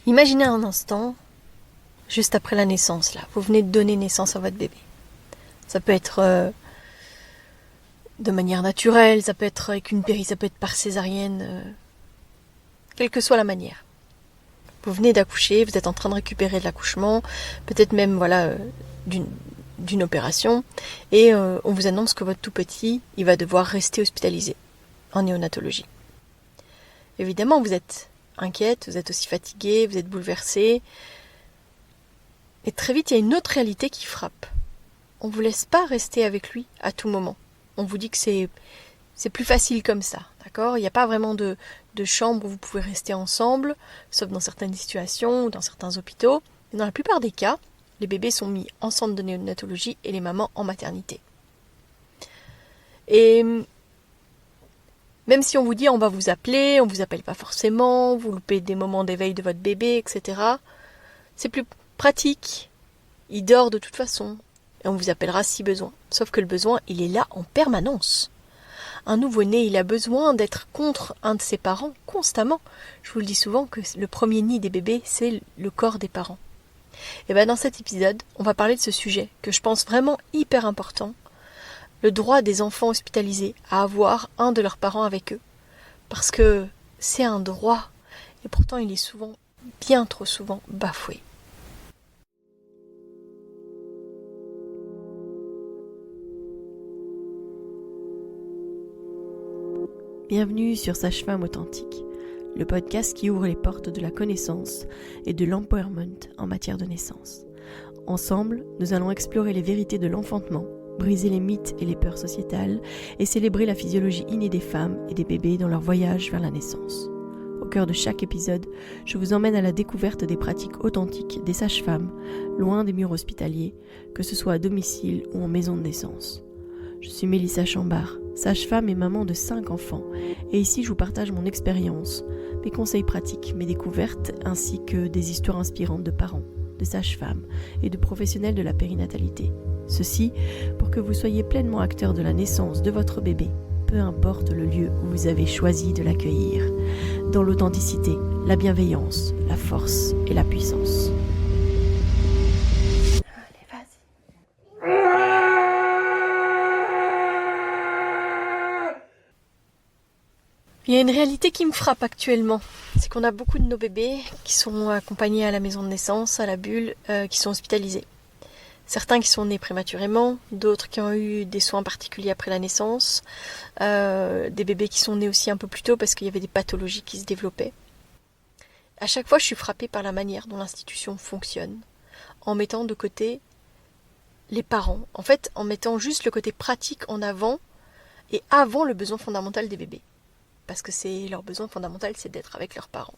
Imaginez un instant, juste après la naissance, là, vous venez de donner naissance à votre bébé. Ça peut être de manière naturelle, ça peut être avec une péri, ça peut être par césarienne, quelle que soit la manière. Vous venez d'accoucher, vous êtes en train de récupérer de l'accouchement, peut-être même d'une opération, et on vous annonce que votre tout petit, il va devoir rester hospitalisé en néonatologie. Évidemment, vous êtes inquiète, vous êtes aussi fatiguée, vous êtes bouleversée, et très vite, il y a une autre réalité qui frappe. On ne vous laisse pas rester avec lui à tout moment. On vous dit que c'est plus facile comme ça, d'accord ? Il n'y a pas vraiment de chambre où vous pouvez rester ensemble, sauf dans certaines situations ou dans certains hôpitaux. Et dans la plupart des cas, les bébés sont mis en centre de néonatologie et les mamans en maternité. Et même si on vous dit on va vous appeler, on ne vous appelle pas forcément, vous loupez des moments d'éveil de votre bébé, etc. C'est plus pratique. Il dort de toute façon. Et on vous appellera si besoin. Sauf que le besoin, il est là en permanence. Un nouveau-né, il a besoin d'être contre un de ses parents constamment. Je vous le dis souvent que le premier nid des bébés, c'est le corps des parents. Et bien dans cet épisode, on va parler de ce sujet que je pense vraiment hyper important. Le droit des enfants hospitalisés à avoir un de leurs parents avec eux. Parce que c'est un droit. Et pourtant, il est souvent, bien trop souvent, bafoué. Bienvenue sur Sage-Femme Authentique, le podcast qui ouvre les portes de la connaissance et de l'empowerment en matière de naissance. Ensemble, nous allons explorer les vérités de l'enfantement, briser les mythes et les peurs sociétales et célébrer la physiologie innée des femmes et des bébés dans leur voyage vers la naissance. Au cœur de chaque épisode, je vous emmène à la découverte des pratiques authentiques des sages-femmes, loin des murs hospitaliers, que ce soit à domicile ou en maison de naissance. Je suis Mélissa Chambard, sage-femme et maman de 5 enfants, et ici je vous partage mon expérience, mes conseils pratiques, mes découvertes, ainsi que des histoires inspirantes de parents, de sages-femmes et de professionnels de la périnatalité. Ceci pour que vous soyez pleinement acteur de la naissance de votre bébé, peu importe le lieu où vous avez choisi de l'accueillir, dans l'authenticité, la bienveillance, la force et la puissance. Il y a une réalité qui me frappe actuellement, c'est qu'on a beaucoup de nos bébés qui sont accompagnés à la maison de naissance, à la bulle, qui sont hospitalisés. Certains qui sont nés prématurément, d'autres qui ont eu des soins particuliers après la naissance, des bébés qui sont nés aussi un peu plus tôt parce qu'il y avait des pathologies qui se développaient. À chaque fois, je suis frappée par la manière dont l'institution fonctionne, en mettant de côté les parents, en fait en mettant juste le côté pratique en avant et avant le besoin fondamental des bébés. Parce que leur besoin fondamental, c'est d'être avec leurs parents.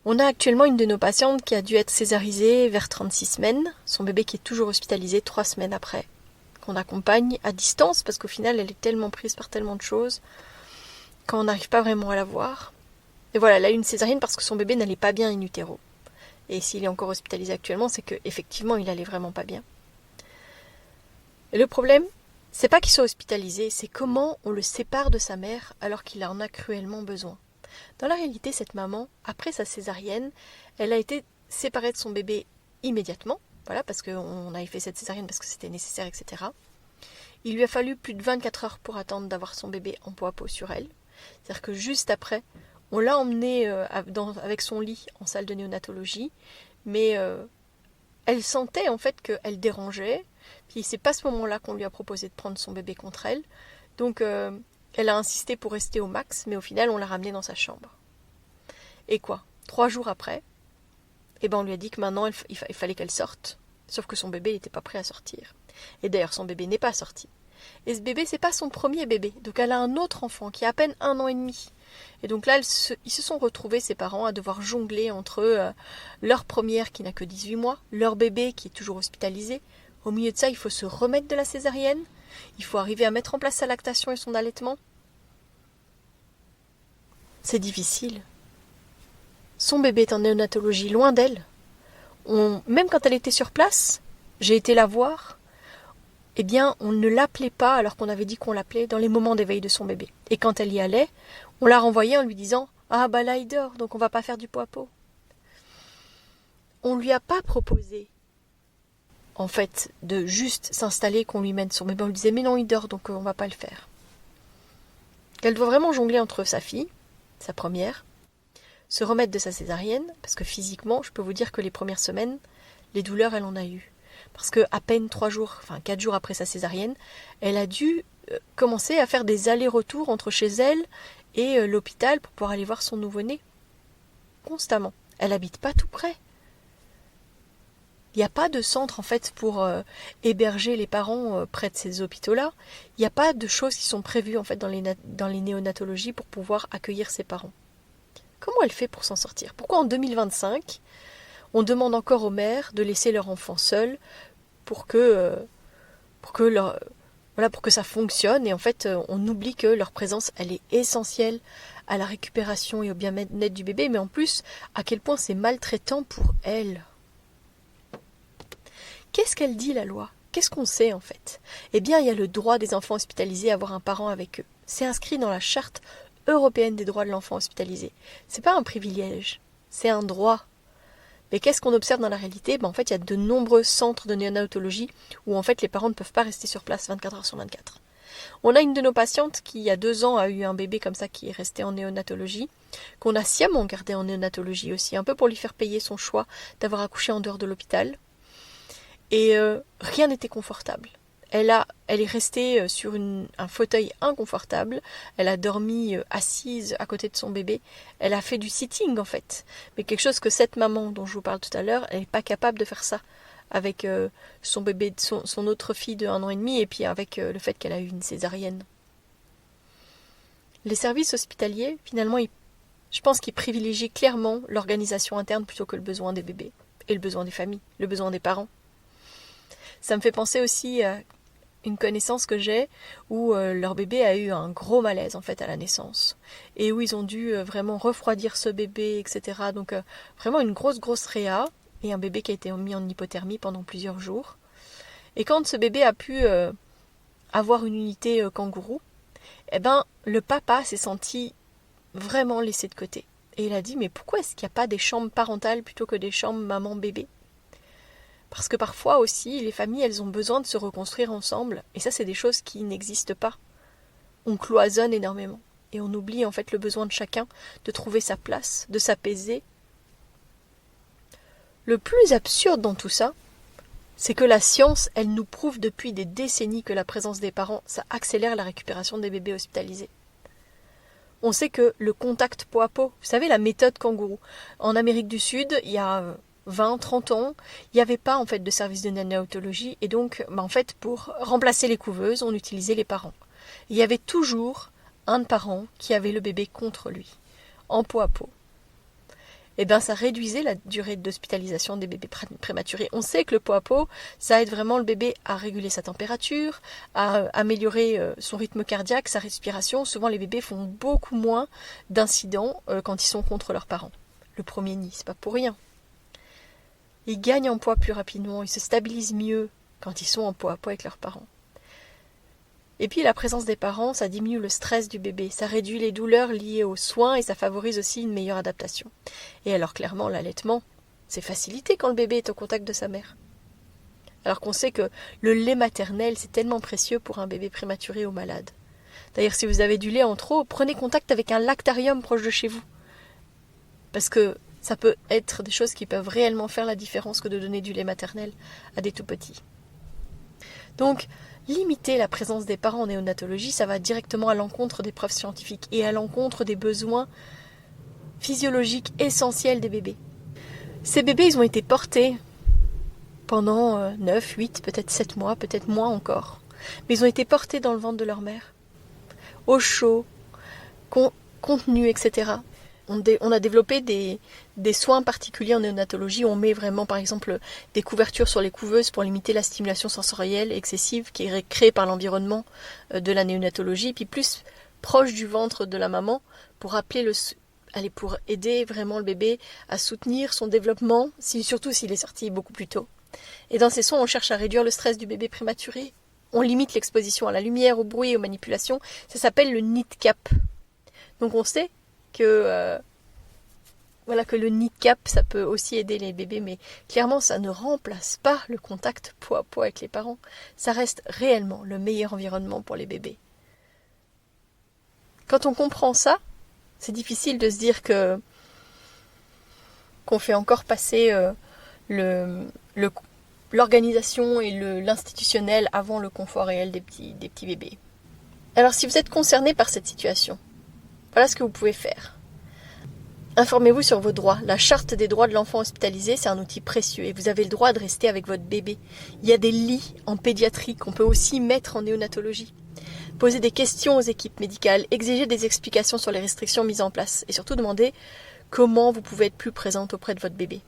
On a actuellement une de nos patientes qui a dû être césarisée vers 36 semaines, son bébé qui est toujours hospitalisé 3 semaines après, qu'on accompagne à distance, parce qu'au final, elle est tellement prise par tellement de choses, qu'on n'arrive pas vraiment à la voir. Et voilà, elle a eu une césarienne parce que son bébé n'allait pas bien in utero. Et s'il est encore hospitalisé actuellement, c'est qu'effectivement, il allait vraiment pas bien. Et le problème, c'est pas qu'il soit hospitalisé, c'est comment on le sépare de sa mère alors qu'il en a cruellement besoin. Dans la réalité, cette maman, après sa césarienne, elle a été séparée de son bébé immédiatement, voilà, parce qu'on avait fait cette césarienne parce que c'était nécessaire, etc. Il lui a fallu plus de 24 heures pour attendre d'avoir son bébé en peau à peau sur elle. C'est-à-dire que juste après, on l'a emmené avec son lit en salle de néonatologie, mais elle sentait en fait qu'elle dérangeait. Puis c'est pas à ce moment-là qu'on lui a proposé de prendre son bébé contre elle. Donc elle a insisté pour rester au max, mais au final on l'a ramenée dans sa chambre. Et quoi ? 3 jours après, on lui a dit que maintenant il fallait qu'elle sorte. Sauf que son bébé n'était pas prêt à sortir. Et d'ailleurs son bébé n'est pas sorti. Et ce bébé, c'est pas son premier bébé. Donc elle a un autre enfant qui a à peine 1 an et demi. Et donc là, ils se sont retrouvés, ses parents, à devoir jongler entre leur première qui n'a que 18 mois, leur bébé qui est toujours hospitalisé. Au milieu de ça, il faut se remettre de la césarienne. Il faut arriver à mettre en place sa lactation et son allaitement. C'est difficile. Son bébé est en néonatologie, loin d'elle. Même quand elle était sur place, j'ai été la voir, on ne l'appelait pas alors qu'on avait dit qu'on l'appelait dans les moments d'éveil de son bébé. Et quand elle y allait, on la renvoyait en lui disant « Ah bah là il dort, donc on va pas faire du pot à pot. On lui a pas proposé, en fait, de juste s'installer, qu'on lui mène son bébé. On lui disait mais non il dort, donc on va pas le faire. Elle doit vraiment jongler entre sa fille, sa première, se remettre de sa césarienne, parce que physiquement, je peux vous dire que les premières semaines, les douleurs, elle en a eu. Parce que à peine 4 jours après sa césarienne, elle a dû commencer à faire des allers-retours entre chez elle et l'hôpital pour pouvoir aller voir son nouveau-né. Constamment. Elle habite pas tout près. Il n'y a pas de centre en fait pour héberger les parents près de ces hôpitaux-là. Il n'y a pas de choses qui sont prévues en fait dans les néonatologies pour pouvoir accueillir ces parents. Comment elle fait pour s'en sortir? Pourquoi en 2025, on demande encore aux mères de laisser leur enfant seul pour que ça fonctionne, et en fait on oublie que leur présence elle est essentielle à la récupération et au bien-être du bébé, mais en plus à quel point c'est maltraitant pour elle. Qu'est-ce qu'elle dit la loi? Qu'est-ce qu'on sait en fait? Eh bien il y a le droit des enfants hospitalisés à avoir un parent avec eux. C'est inscrit dans la charte européenne des droits de l'enfant hospitalisé. C'est pas un privilège, c'est un droit. Mais qu'est-ce qu'on observe dans la réalité? En fait, il y a de nombreux centres de néonatologie où en fait les parents ne peuvent pas rester sur place 24 heures sur 24. On a une de nos patientes qui, il y a 2 ans, a eu un bébé comme ça qui est resté en néonatologie, qu'on a sciemment gardé en néonatologie aussi, un peu pour lui faire payer son choix d'avoir accouché en dehors de l'hôpital. Et rien n'était confortable. Elle est restée sur un fauteuil inconfortable. Elle a dormi assise à côté de son bébé. Elle a fait du sitting en fait. Mais quelque chose que cette maman dont je vous parle tout à l'heure, elle n'est pas capable de faire ça avec son bébé, son autre fille de 1 an et demi, et puis avec le fait qu'elle a eu une césarienne. Les services hospitaliers, finalement, je pense qu'ils privilégient clairement l'organisation interne plutôt que le besoin des bébés et le besoin des familles, le besoin des parents. Ça me fait penser aussi à une connaissance que j'ai où leur bébé a eu un gros malaise en fait à la naissance et où ils ont dû vraiment refroidir ce bébé, etc. Donc vraiment une grosse réa et un bébé qui a été mis en hypothermie pendant plusieurs jours. Et quand ce bébé a pu avoir une unité kangourou, le papa s'est senti vraiment laissé de côté. Et il a dit mais pourquoi est-ce qu'il n'y a pas des chambres parentales plutôt que des chambres maman-bébé? Parce que parfois aussi, les familles, elles ont besoin de se reconstruire ensemble. Et ça, c'est des choses qui n'existent pas. On cloisonne énormément. Et on oublie en fait le besoin de chacun de trouver sa place, de s'apaiser. Le plus absurde dans tout ça, c'est que la science, elle nous prouve depuis des décennies que la présence des parents, ça accélère la récupération des bébés hospitalisés. On sait que le contact peau à peau, vous savez, la méthode kangourou. En Amérique du Sud, il y a 20, 30 ans, il n'y avait pas en fait de service de néonatologie et donc en fait pour remplacer les couveuses, on utilisait les parents. Il y avait toujours un parent qui avait le bébé contre lui, en peau à peau. Et ça réduisait la durée d'hospitalisation des bébés prématurés. On sait que le peau à peau, ça aide vraiment le bébé à réguler sa température, à améliorer son rythme cardiaque, sa respiration. Souvent les bébés font beaucoup moins d'incidents quand ils sont contre leurs parents. Le premier nid, c'est pas pour rien. Ils gagnent en poids plus rapidement, ils se stabilisent mieux quand ils sont en poids à poids avec leurs parents. Et puis la présence des parents, ça diminue le stress du bébé, ça réduit les douleurs liées aux soins et ça favorise aussi une meilleure adaptation. Et alors clairement, l'allaitement, c'est facilité quand le bébé est au contact de sa mère. Alors qu'on sait que le lait maternel, c'est tellement précieux pour un bébé prématuré ou malade. D'ailleurs, si vous avez du lait en trop, prenez contact avec un lactarium proche de chez vous. Parce que ça peut être des choses qui peuvent réellement faire la différence que de donner du lait maternel à des tout-petits. Donc, limiter la présence des parents en néonatologie, ça va directement à l'encontre des preuves scientifiques et à l'encontre des besoins physiologiques essentiels des bébés. Ces bébés, ils ont été portés pendant 9, 8, peut-être 7 mois, peut-être moins encore. Mais ils ont été portés dans le ventre de leur mère, au chaud, contenus, etc. On a développé des soins particuliers en néonatologie. On met vraiment, par exemple, des couvertures sur les couveuses pour limiter la stimulation sensorielle excessive qui est créée par l'environnement de la néonatologie, puis plus proche du ventre de la maman pour pour aider vraiment le bébé à soutenir son développement, surtout s'il est sorti beaucoup plus tôt. Et dans ces soins, on cherche à réduire le stress du bébé prématuré. On limite l'exposition à la lumière, au bruit et aux manipulations. Ça s'appelle le NIDCAP. Donc on sait que le NICAP, ça peut aussi aider les bébés, mais clairement, ça ne remplace pas le contact peau à peau avec les parents. Ça reste réellement le meilleur environnement pour les bébés. Quand on comprend ça, c'est difficile de se dire qu'on fait encore passer l'organisation et l'institutionnel avant le confort réel des petits bébés. Alors, si vous êtes concerné par cette situation, voilà ce que vous pouvez faire. Informez-vous sur vos droits. La charte des droits de l'enfant hospitalisé, c'est un outil précieux et vous avez le droit de rester avec votre bébé. Il y a des lits en pédiatrie qu'on peut aussi mettre en néonatologie. Posez des questions aux équipes médicales, exigez des explications sur les restrictions mises en place et surtout demandez comment vous pouvez être plus présente auprès de votre bébé.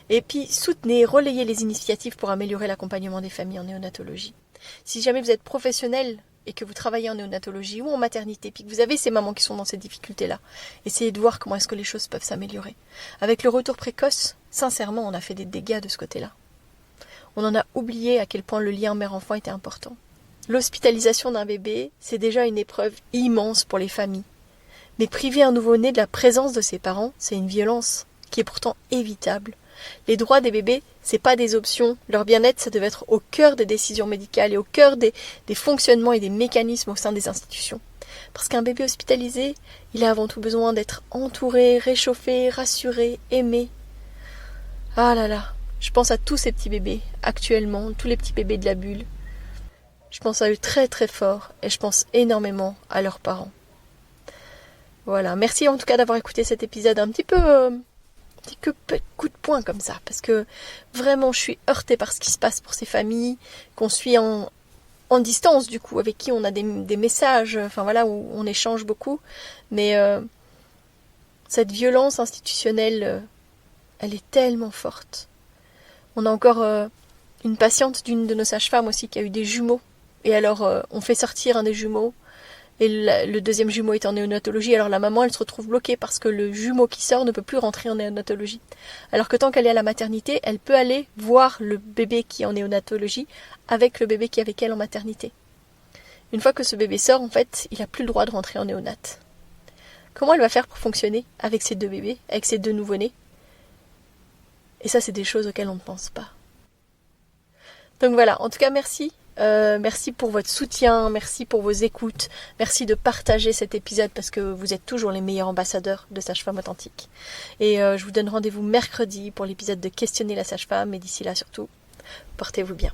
Et puis soutenez, relayez les initiatives pour améliorer l'accompagnement des familles en néonatologie. Si jamais vous êtes professionnel et que vous travaillez en néonatologie ou en maternité, puis que vous avez ces mamans qui sont dans ces difficultés-là, essayez de voir comment est-ce que les choses peuvent s'améliorer. Avec le retour précoce, sincèrement, on a fait des dégâts de ce côté-là. On en a oublié à quel point le lien mère-enfant était important. L'hospitalisation d'un bébé, c'est déjà une épreuve immense pour les familles. Mais priver un nouveau-né de la présence de ses parents, c'est une violence qui est pourtant évitable. Les droits des bébés, c'est pas des options. Leur bien-être, ça devait être au cœur des décisions médicales et au cœur des fonctionnements et des mécanismes au sein des institutions. Parce qu'un bébé hospitalisé, il a avant tout besoin d'être entouré, réchauffé, rassuré, aimé. Ah là là, je pense à tous ces petits bébés, actuellement, tous les petits bébés de la bulle. Je pense à eux très très fort et je pense énormément à leurs parents. Voilà, merci en tout cas d'avoir écouté cet épisode un petit peu coup de poing comme ça, parce que vraiment je suis heurtée par ce qui se passe pour ces familles, qu'on suit en distance du coup, avec qui on a des messages, enfin voilà, où on échange beaucoup, mais cette violence institutionnelle, elle est tellement forte. On a encore une patiente d'une de nos sages-femmes aussi qui a eu des jumeaux, et alors on fait sortir un des jumeaux, et le deuxième jumeau est en néonatologie, alors la maman elle se retrouve bloquée parce que le jumeau qui sort ne peut plus rentrer en néonatologie. Alors que tant qu'elle est à la maternité, elle peut aller voir le bébé qui est en néonatologie avec le bébé qui est avec elle en maternité. Une fois que ce bébé sort, en fait, il n'a plus le droit de rentrer en néonat. Comment elle va faire pour fonctionner avec ces deux bébés, avec ces deux nouveau-nés? Et ça, c'est des choses auxquelles on ne pense pas. Donc voilà, en tout cas merci. Merci pour votre soutien, merci pour vos écoutes, merci de partager cet épisode parce que vous êtes toujours les meilleurs ambassadeurs de Sage-Femme Authentique. Et je vous donne rendez-vous mercredi pour l'épisode de Questionner la Sage-Femme, et d'ici là surtout, portez-vous bien.